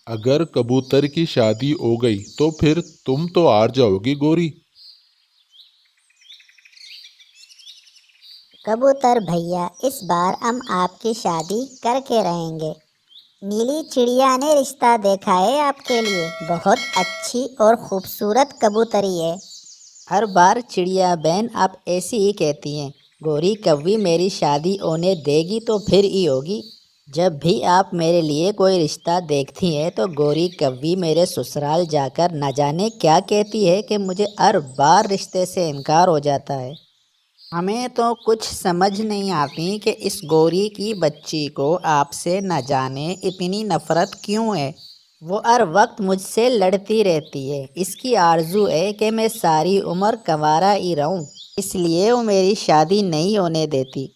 अगर कबूतर की शादी हो गई तो फिर तुम तो हार जाओगी गोरी। कबूतर भैया, इस बार हम आपकी शादी करके रहेंगे। नीली चिड़िया ने रिश्ता देखा है आपके लिए। बहुत अच्छी और खूबसूरत कबूतरी है। हर बार चिड़िया बहन आप ऐसी ही कहती हैं। गोरी कव्वी मेरी शादी होने देगी तो फिर ही होगी। जब भी आप मेरे लिए कोई रिश्ता देखती हैं तो गोरी कव्वी मेरे ससुराल जाकर न जाने क्या कहती है कि मुझे हर बार रिश्ते से इनकार हो जाता है। हमें तो कुछ समझ नहीं आती कि इस गोरी की बच्ची को आपसे न जाने इतनी नफरत क्यों है। वो हर वक्त मुझसे लड़ती रहती है। इसकी आरजू है कि मैं सारी उम्र कंवारा ही रहूं, इसलिए वो मेरी शादी नहीं होने देती।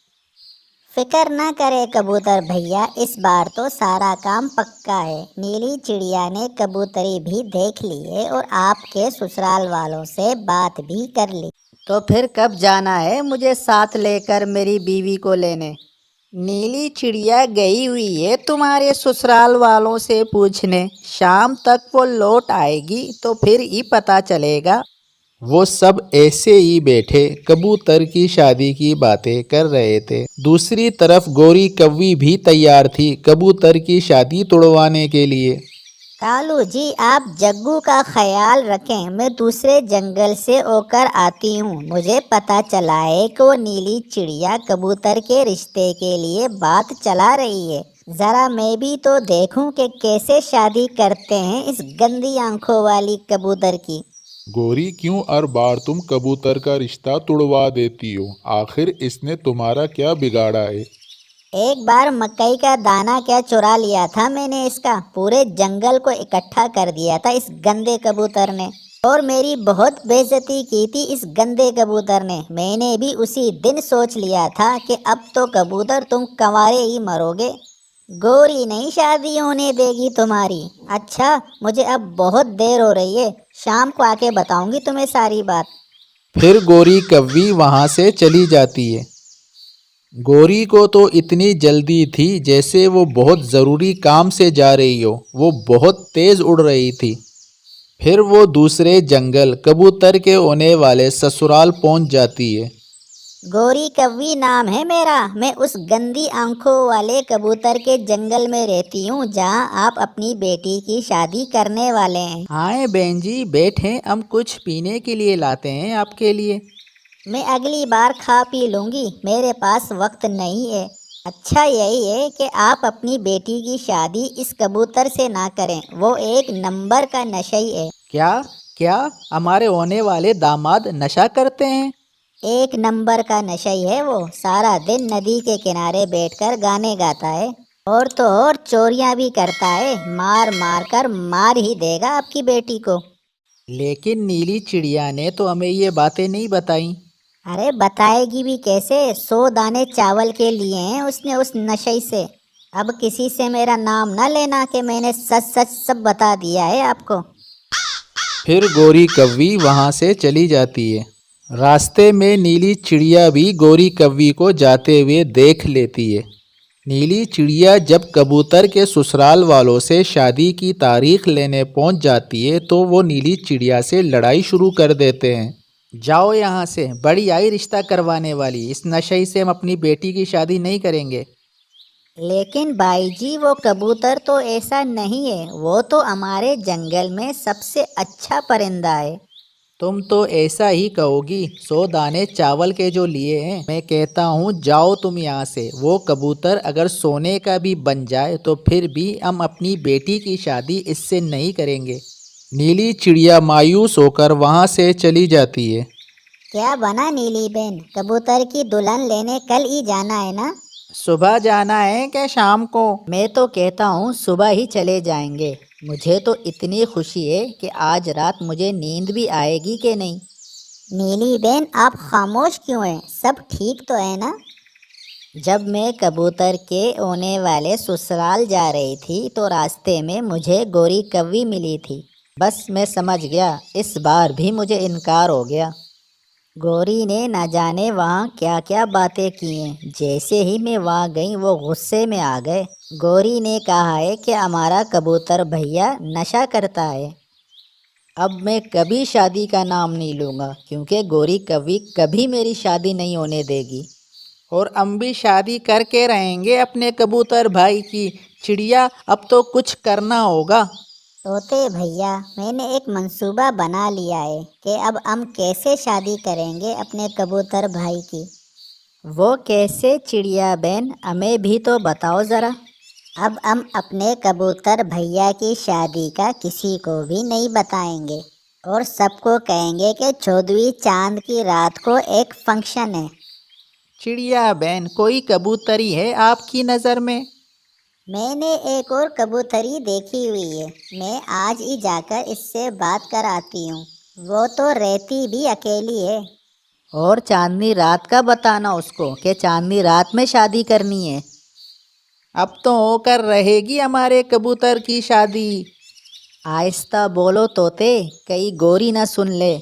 फिक्र ना करे कबूतर भैया, इस बार तो सारा काम पक्का है। नीली चिड़िया ने कबूतरी भी देख ली है और आपके ससुराल वालों से बात भी कर ली। तो फिर कब जाना है मुझे साथ लेकर मेरी बीवी को लेने? नीली चिड़िया गई हुई है तुम्हारे ससुराल वालों से पूछने। शाम तक वो लौट आएगी तो फिर ही पता चलेगा। वो सब ऐसे ही बैठे कबूतर की शादी की बातें कर रहे थे। दूसरी तरफ गोरी कव्वी भी तैयार थी कबूतर की शादी तुड़वाने के लिए। कालू जी, आप जग्गू का ख्याल रखें। मैं दूसरे जंगल से होकर आती हूँ। मुझे पता चला है कि वो नीली चिड़िया कबूतर के रिश्ते के लिए बात चला रही है। जरा मैं भी तो देखूं कि कैसे शादी करते हैं इस गंदी आंखों वाली कबूतर की। गोरी, क्यों हर बार तुम कबूतर का रिश्ता तुड़वा देती हो? आखिर इसने तुम्हारा क्या बिगाड़ा है? एक बार मकई का दाना क्या चुरा लिया था मैंने इसका। पूरे जंगल को इकट्ठा कर दिया था इस गंदे कबूतर ने। और मेरी बहुत बेइज्जती की थी इस गंदे कबूतर ने। मैंने भी उसी दिन सोच लिया था कि अब तो कबूतर तुम कंवारे ही मरोगे। गोरी नहीं शादी होने देगी तुम्हारी। अच्छा, मुझे अब बहुत देर हो रही है। शाम को आके बताऊंगी तुम्हें सारी बात। फिर गोरी कव्वी वहां से चली जाती है। गोरी को तो इतनी जल्दी थी जैसे वो बहुत ज़रूरी काम से जा रही हो। वो बहुत तेज़ उड़ रही थी। फिर वो दूसरे जंगल कबूतर के होने वाले ससुराल पहुंच जाती है। गोरी कव्वी नाम है मेरा। मैं उस गंदी आंखों वाले कबूतर के जंगल में रहती हूँ जहाँ आप अपनी बेटी की शादी करने वाले हैं। आए बहन जी बैठे, हम कुछ पीने के लिए लाते हैं आपके लिए। मैं अगली बार खा पी लूँगी, मेरे पास वक्त नहीं है। अच्छा यही है कि आप अपनी बेटी की शादी इस कबूतर से ना करें। वो एक नंबर का नशई है। क्या? क्या हमारे होने वाले दामाद नशा करते हैं? एक नंबर का नशई है वो। सारा दिन नदी के किनारे बैठकर गाने गाता है। और तो और चोरियां भी करता है। मार मार कर मार ही देगा आपकी बेटी को। लेकिन नीली चिड़िया ने तो हमें ये बातें नहीं बताई। अरे बताएगी भी कैसे? 100 दाने चावल के लिए हैं उसने उस नशे से। अब किसी से मेरा नाम न लेना कि मैंने सच सच सब बता दिया है आपको। फिर गोरी कव्वी वहां से चली जाती है। रास्ते में नीली चिड़िया भी गोरी कव्वी को जाते हुए देख लेती है। नीली चिड़िया जब कबूतर के ससुराल वालों से शादी की तारीख लेने पहुंच जाती है तो वो नीली चिड़िया से लड़ाई शुरू कर देते हैं। जाओ यहाँ से, बड़ी आई रिश्ता करवाने वाली। इस नशे से हम अपनी बेटी की शादी नहीं करेंगे। लेकिन भाई जी, वो कबूतर तो ऐसा नहीं है। वो तो हमारे जंगल में सबसे अच्छा परिंदा है। तुम तो ऐसा ही कहोगी। 100 दाने चावल के जो लिए हैं। मैं कहता हूँ जाओ तुम यहाँ से। वो कबूतर अगर सोने का भी बन जाए तो फिर भी हम अपनी बेटी की शादी इससे नहीं करेंगे। नीली चिड़िया मायूस होकर वहां से चली जाती है। क्या बना नीली बहन? कबूतर की दुल्हन लेने कल ही जाना है ना? सुबह जाना है क्या शाम को? मैं तो कहता हूँ सुबह ही चले जाएंगे। मुझे तो इतनी खुशी है कि आज रात मुझे नींद भी आएगी कि नहीं। नीली बहन, आप खामोश क्यों हैं? सब ठीक तो है ना? जब मैं कबूतर के होने वाले ससुराल जा रही थी तो रास्ते में मुझे गोरी कव्वी मिली थी। बस मैं समझ गया, इस बार भी मुझे इनकार हो गया। गौरी ने न जाने वहाँ क्या क्या बातें की हैं। जैसे ही मैं वहाँ गई वो गुस्से में आ गए। गौरी ने कहा है कि हमारा कबूतर भैया नशा करता है। अब मैं कभी शादी का नाम नहीं लूँगा, क्योंकि गौरी कभी कभी मेरी शादी नहीं होने देगी। और हम भी शादी करके रहेंगे अपने कबूतर भाई की। चिड़िया, अब तो कुछ करना होगा। तोते भैया, मैंने एक मंसूबा बना लिया है कि अब हम कैसे शादी करेंगे अपने कबूतर भाई की। वो कैसे चिड़िया बहन, हमें भी तो बताओ ज़रा। अब हम अपने कबूतर भैया की शादी का किसी को भी नहीं बताएंगे और सबको कहेंगे कि 14वीं चांद की रात को एक फंक्शन है। चिड़िया बहन, कोई कबूतरी है आपकी नज़र में? मैंने एक और कबूतरी देखी हुई है, मैं आज ही जाकर इससे बात कर आती हूँ। वो तो रहती भी अकेली है। और चांदनी रात का बताना उसको कि चांदनी रात में शादी करनी है। अब तो होकर रहेगी हमारे कबूतर की शादी। आहिस्ता बोलो तोते, कहीं गौरी ना सुन ले।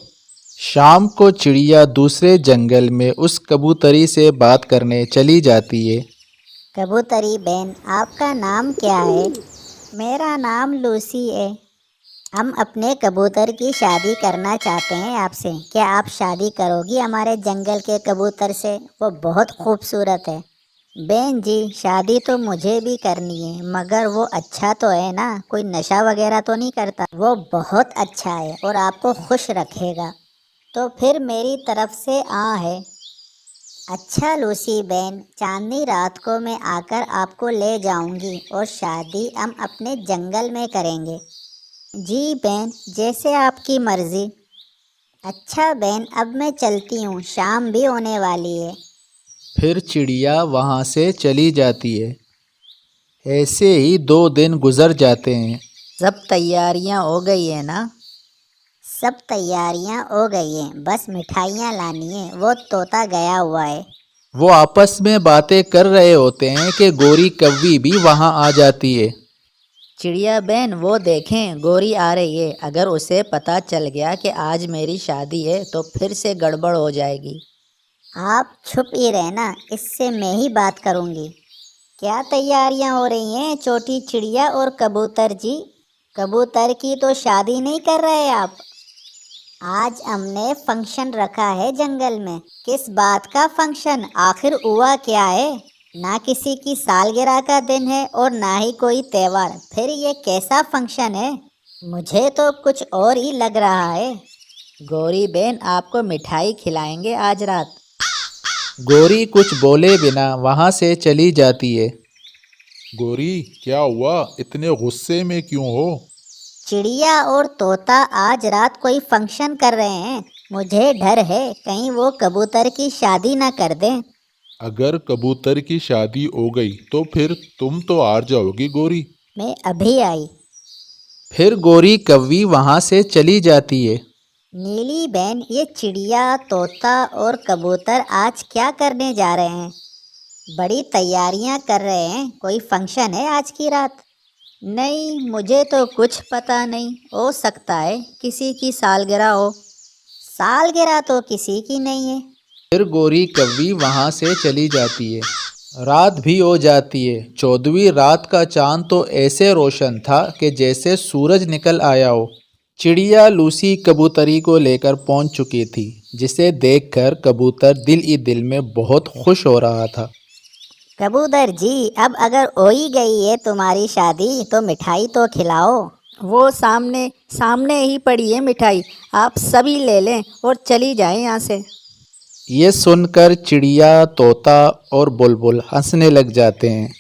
शाम को चिड़िया दूसरे जंगल में उस कबूतरी से बात करने चली जाती है। कबूतरी बहन, आपका नाम क्या है? मेरा नाम लूसी है। हम अपने कबूतर की शादी करना चाहते हैं आपसे। क्या आप शादी करोगी हमारे जंगल के कबूतर से? वो बहुत खूबसूरत है। बहन जी, शादी तो मुझे भी करनी है, मगर वो अच्छा तो है ना? कोई नशा वगैरह तो नहीं करता? वो बहुत अच्छा है और आपको खुश रखेगा। तो फिर मेरी तरफ से हाँ है। अच्छा लूसी बहन, चांदनी रात को मैं आकर आपको ले जाऊंगी और शादी हम अपने जंगल में करेंगे। जी बहन, जैसे आपकी मर्जी। अच्छा बहन, अब मैं चलती हूँ, शाम भी होने वाली है। फिर चिड़िया वहाँ से चली जाती है। ऐसे ही 2 दिन गुजर जाते हैं। सब तैयारियां हो गई है ना? सब तैयारियां हो गई हैं, बस मिठाइयाँ लानी है। वो तोता गया हुआ है। वो आपस में बातें कर रहे होते हैं कि गोरी कव्वी भी वहाँ आ जाती है। चिड़िया बहन, वो देखें गौरी आ रही है। अगर उसे पता चल गया कि आज मेरी शादी है तो फिर से गड़बड़ हो जाएगी। आप चुप ही रहना, इससे मैं ही बात करूँगी। क्या तैयारियां हो रही हैं छोटी चिड़िया और कबूतर जी? कबूतर की तो शादी नहीं कर रहे आप? आज हमने फंक्शन रखा है जंगल में। किस बात का फंक्शन? आखिर हुआ क्या है? ना किसी की सालगिरह का दिन है और ना ही कोई त्योहार, फिर ये कैसा फंक्शन है? मुझे तो कुछ और ही लग रहा है। गौरी बहन, आपको मिठाई खिलाएंगे आज रात। गोरी कुछ बोले बिना वहाँ से चली जाती है। गोरी, क्या हुआ? इतने गुस्से में क्यों हो? चिड़िया और तोता आज रात कोई फंक्शन कर रहे हैं। मुझे डर है कहीं वो कबूतर की शादी ना कर दें। अगर कबूतर की शादी हो गई तो फिर तुम तो हार जाओगी गोरी। मैं अभी आई। फिर गोरी कव्वी वहाँ से चली जाती है। नीली बहन, ये चिड़िया, तोता और कबूतर आज क्या करने जा रहे हैं? बड़ी तैयारियां कर रहे हैं, कोई फंक्शन है आज की रात? नहीं, मुझे तो कुछ पता नहीं। हो सकता है किसी की सालगिरह हो। सालगिरह तो किसी की नहीं है। फिर गोरी कव्वी वहाँ से चली जाती है। रात भी हो जाती है। 14वीं रात का चांद तो ऐसे रोशन था कि जैसे सूरज निकल आया हो। चिड़िया लूसी कबूतरी को लेकर पहुँच चुकी थी, जिसे देखकर कबूतर दिल ही दिल में बहुत खुश हो रहा था। कबूतर जी, अब अगर हो ही गई है तुम्हारी शादी तो मिठाई तो खिलाओ। वो सामने सामने ही पड़ी है मिठाई, आप सभी ले लें और चली जाएं यहाँ से। ये सुनकर चिड़िया, तोता और बुलबुल हंसने लग जाते हैं।